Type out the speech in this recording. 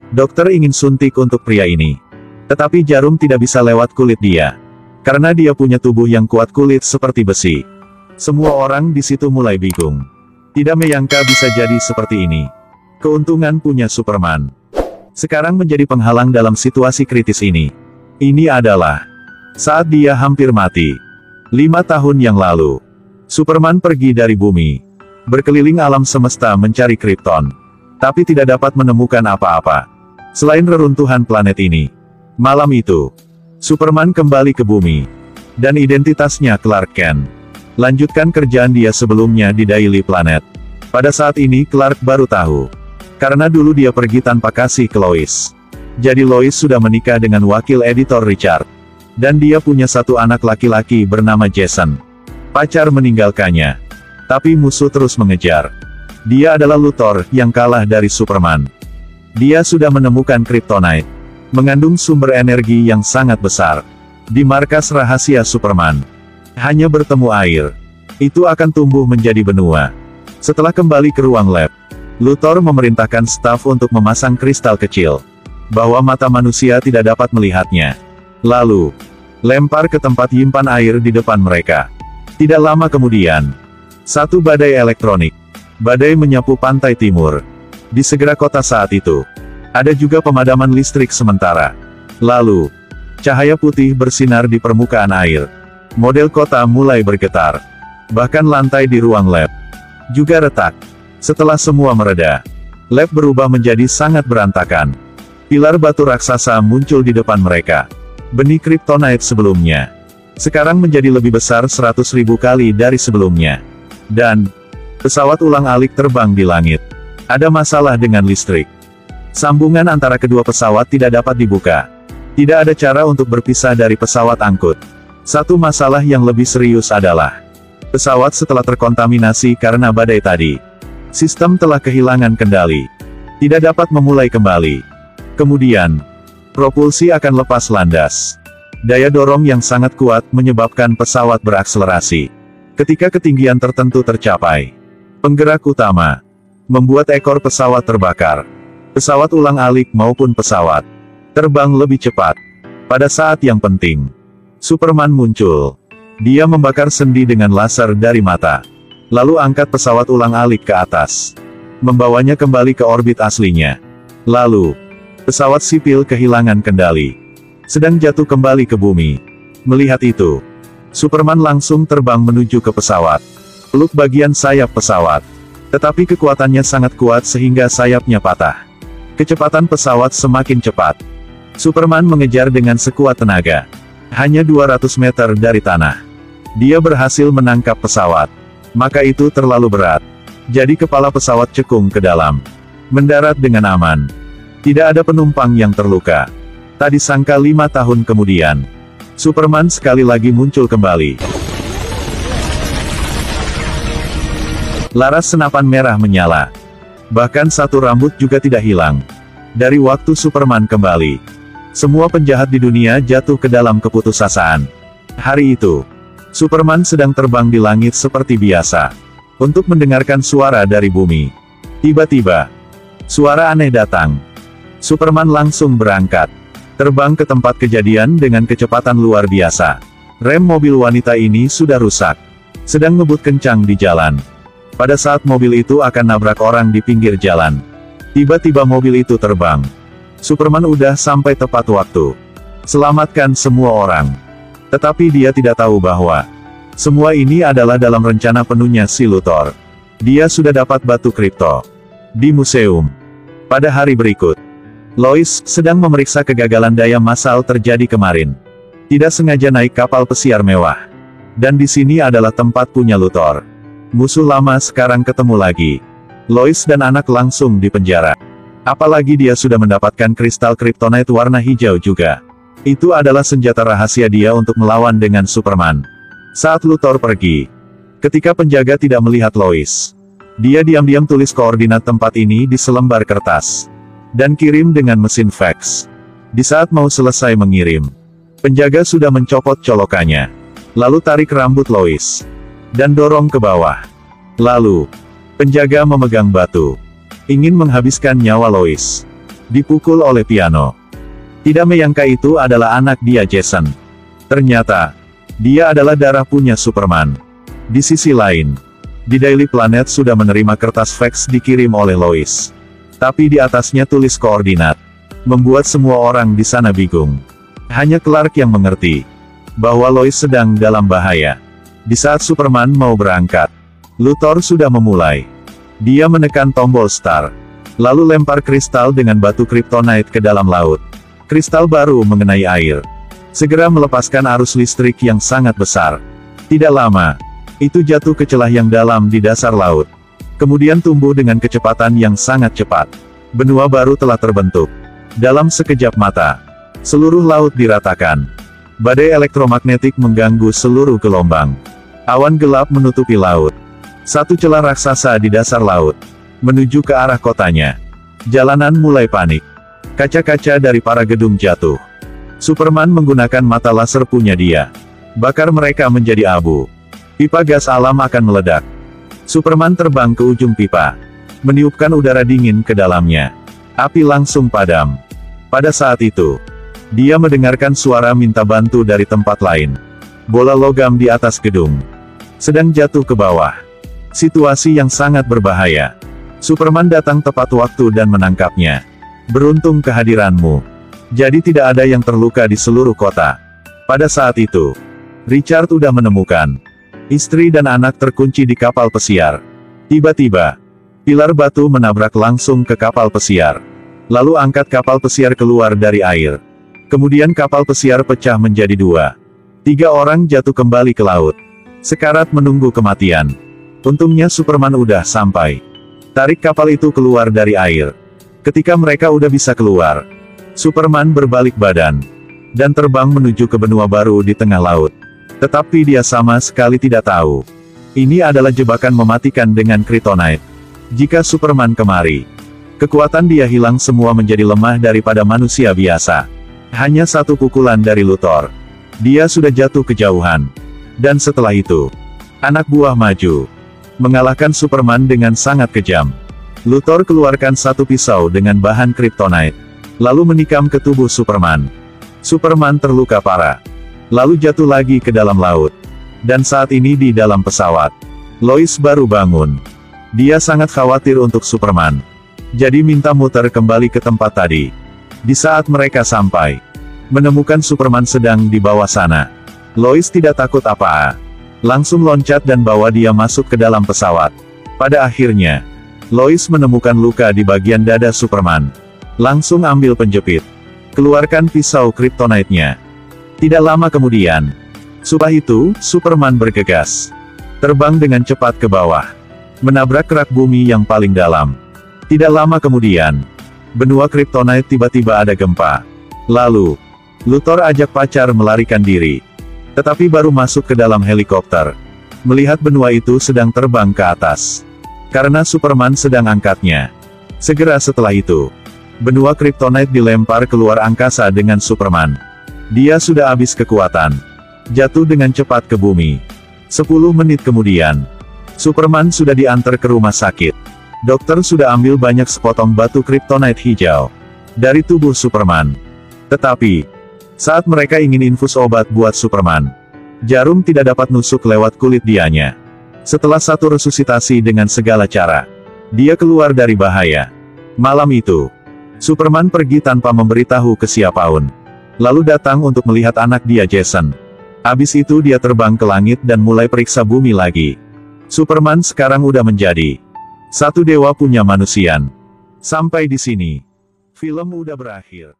Dokter ingin suntik untuk pria ini. Tetapi jarum tidak bisa lewat kulit dia. Karena dia punya tubuh yang kuat kulit seperti besi. Semua orang di situ mulai bingung. Tidak menyangka bisa jadi seperti ini. Keuntungan punya Superman. Sekarang menjadi penghalang dalam situasi kritis ini. Ini adalah saat dia hampir mati. 5 tahun yang lalu, Superman pergi dari bumi. Berkeliling alam semesta mencari Krypton. Tapi tidak dapat menemukan apa-apa. Selain reruntuhan planet ini. Malam itu, Superman kembali ke bumi. Dan identitasnya Clark Kent. Lanjutkan kerjaan dia sebelumnya di Daily Planet. Pada saat ini Clark baru tahu. Karena dulu dia pergi tanpa kasih ke Lois. Jadi Lois sudah menikah dengan wakil editor Richard. Dan dia punya satu anak laki-laki bernama Jason. Pacar meninggalkannya. Tapi musuh terus mengejar. Dia adalah Luthor yang kalah dari Superman. Dia sudah menemukan Kryptonite. Mengandung sumber energi yang sangat besar. Di markas rahasia Superman. Hanya bertemu air. Itu akan tumbuh menjadi benua. Setelah kembali ke ruang lab, Luthor memerintahkan staf untuk memasang kristal kecil. Bahwa mata manusia tidak dapat melihatnya. Lalu, lempar ke tempat nyimpan air di depan mereka. Tidak lama kemudian, satu badai elektronik. Badai menyapu pantai timur. Di segera kota saat itu. Ada juga pemadaman listrik sementara. Lalu, cahaya putih bersinar di permukaan air. Model kota mulai bergetar. Bahkan lantai di ruang lab juga retak. Setelah semua mereda, lab berubah menjadi sangat berantakan. Pilar batu raksasa muncul di depan mereka. Benih Kryptonite sebelumnya sekarang menjadi lebih besar 100.000 kali dari sebelumnya. Dan pesawat ulang-alik terbang di langit. Ada masalah dengan listrik. Sambungan antara kedua pesawat tidak dapat dibuka. Tidak ada cara untuk berpisah dari pesawat angkut. Satu masalah yang lebih serius adalah pesawat setelah terkontaminasi karena badai tadi. Sistem telah kehilangan kendali. Tidak dapat memulai kembali. Kemudian, propulsi akan lepas landas. Daya dorong yang sangat kuat menyebabkan pesawat berakselerasi. Ketika ketinggian tertentu tercapai, penggerak utama membuat ekor pesawat terbakar. Pesawat ulang-alik maupun pesawat terbang lebih cepat. Pada saat yang penting, Superman muncul. Dia membakar sendi dengan laser dari mata. Lalu angkat pesawat ulang-alik ke atas. Membawanya kembali ke orbit aslinya. Lalu, pesawat sipil kehilangan kendali. Sedang jatuh kembali ke bumi. Melihat itu, Superman langsung terbang menuju ke pesawat. Peluk bagian sayap pesawat. Tetapi kekuatannya sangat kuat sehingga sayapnya patah. Kecepatan pesawat semakin cepat. Superman mengejar dengan sekuat tenaga. Hanya 200 meter dari tanah. Dia berhasil menangkap pesawat. Maka itu terlalu berat. Jadi kepala pesawat cekung ke dalam. Mendarat dengan aman. Tidak ada penumpang yang terluka. Tak disangka 5 tahun kemudian, Superman sekali lagi muncul kembali. Laras senapan merah menyala. Bahkan satu rambut juga tidak hilang. Dari waktu Superman kembali, semua penjahat di dunia jatuh ke dalam keputusasaan. Hari itu, Superman sedang terbang di langit seperti biasa. Untuk mendengarkan suara dari bumi. Tiba-tiba, suara aneh datang. Superman langsung berangkat. Terbang ke tempat kejadian dengan kecepatan luar biasa. Rem mobil wanita ini sudah rusak. Sedang ngebut kencang di jalan. Pada saat mobil itu akan nabrak orang di pinggir jalan. Tiba-tiba mobil itu terbang. Superman udah sampai tepat waktu. Selamatkan semua orang. Tetapi dia tidak tahu bahwa semua ini adalah dalam rencana penuhnya si Luthor. Dia sudah dapat batu kripto di museum. Pada hari berikut, Lois sedang memeriksa kegagalan daya massal terjadi kemarin. Tidak sengaja naik kapal pesiar mewah. Dan di sini adalah tempat punya Luthor. Musuh lama sekarang ketemu lagi. Lois dan anak langsung dipenjara. Apalagi dia sudah mendapatkan kristal Kryptonite warna hijau juga. Itu adalah senjata rahasia dia untuk melawan dengan Superman. Saat Luthor pergi, ketika penjaga tidak melihat Lois, dia diam-diam tulis koordinat tempat ini di selembar kertas. Dan kirim dengan mesin fax. Di saat mau selesai mengirim, penjaga sudah mencopot colokannya. Lalu tarik rambut Lois. Dan dorong ke bawah. Lalu, penjaga memegang batu. Ingin menghabiskan nyawa Lois. Dipukul oleh piano. Tidak menyangka itu adalah anak dia Jason. Ternyata, dia adalah darah punya Superman. Di sisi lain, di Daily Planet sudah menerima kertas fax dikirim oleh Lois. Tapi di atasnya tulis koordinat. Membuat semua orang di sana bingung. Hanya Clark yang mengerti bahwa Lois sedang dalam bahaya. Di saat Superman mau berangkat, Luthor sudah memulai. Dia menekan tombol start, lalu lempar kristal dengan batu kryptonite ke dalam laut. Kristal baru mengenai air, segera melepaskan arus listrik yang sangat besar. Tidak lama, itu jatuh ke celah yang dalam di dasar laut. Kemudian tumbuh dengan kecepatan yang sangat cepat. Benua baru telah terbentuk. Dalam sekejap mata, seluruh laut diratakan. Badai elektromagnetik mengganggu seluruh gelombang. Awan gelap menutupi laut. Satu celah raksasa di dasar laut, menuju ke arah kotanya. Jalanan mulai panik. Kaca-kaca dari para gedung jatuh. Superman menggunakan mata laser punya dia. Bakar mereka menjadi abu. Pipa gas alam akan meledak. Superman terbang ke ujung pipa, meniupkan udara dingin ke dalamnya. Api langsung padam. Pada saat itu, dia mendengarkan suara minta bantu dari tempat lain. Bola logam di atas gedung sedang jatuh ke bawah. Situasi yang sangat berbahaya. Superman datang tepat waktu dan menangkapnya. Beruntung kehadiranmu. Jadi tidak ada yang terluka di seluruh kota. Pada saat itu, Richard udah menemukan istri dan anak terkunci di kapal pesiar. Tiba-tiba, pilar batu menabrak langsung ke kapal pesiar. Lalu angkat kapal pesiar keluar dari air. Kemudian kapal pesiar pecah menjadi dua. 3 orang jatuh kembali ke laut. Sekarat menunggu kematian. Untungnya Superman udah sampai. Tarik kapal itu keluar dari air. Ketika mereka udah bisa keluar, Superman berbalik badan dan terbang menuju ke benua baru di tengah laut. Tetapi dia sama sekali tidak tahu. Ini adalah jebakan mematikan dengan kryptonite. Jika Superman kemari, kekuatan dia hilang semua menjadi lemah daripada manusia biasa. Hanya satu pukulan dari Luthor, dia sudah jatuh kejauhan. Dan setelah itu, anak buah maju, mengalahkan Superman dengan sangat kejam. Luthor keluarkan satu pisau dengan bahan kryptonite, lalu menikam ke tubuh Superman. Superman terluka parah, lalu jatuh lagi ke dalam laut. Dan saat ini di dalam pesawat, Lois baru bangun. Dia sangat khawatir untuk Superman. Jadi minta muter kembali ke tempat tadi. Di saat mereka sampai, menemukan Superman sedang di bawah sana. Lois tidak takut apa-apa. Langsung loncat dan bawa dia masuk ke dalam pesawat. Pada akhirnya, Lois menemukan luka di bagian dada Superman. Langsung ambil penjepit. Keluarkan pisau kryptonite-nya. Tidak lama kemudian, sudah itu, Superman bergegas. Terbang dengan cepat ke bawah. Menabrak kerak bumi yang paling dalam. Tidak lama kemudian, benua kryptonite tiba-tiba ada gempa. Lalu, Luthor ajak pacar melarikan diri. Tetapi baru masuk ke dalam helikopter, melihat benua itu sedang terbang ke atas. Karena Superman sedang angkatnya. Segera setelah itu, benua kryptonite dilempar keluar angkasa dengan Superman. Dia sudah habis kekuatan. Jatuh dengan cepat ke bumi. 10 menit kemudian, Superman sudah diantar ke rumah sakit. Dokter sudah ambil banyak sepotong batu kryptonite hijau dari tubuh Superman. Tetapi, saat mereka ingin infus obat buat Superman, jarum tidak dapat nusuk lewat kulit dianya. Setelah satu resusitasi dengan segala cara, dia keluar dari bahaya. Malam itu, Superman pergi tanpa memberitahu ke siapapun. Lalu datang untuk melihat anak dia Jason. Habis itu dia terbang ke langit dan mulai periksa bumi lagi. Superman sekarang udah menjadi satu dewa punya manusiaan. Sampai di sini, film udah berakhir.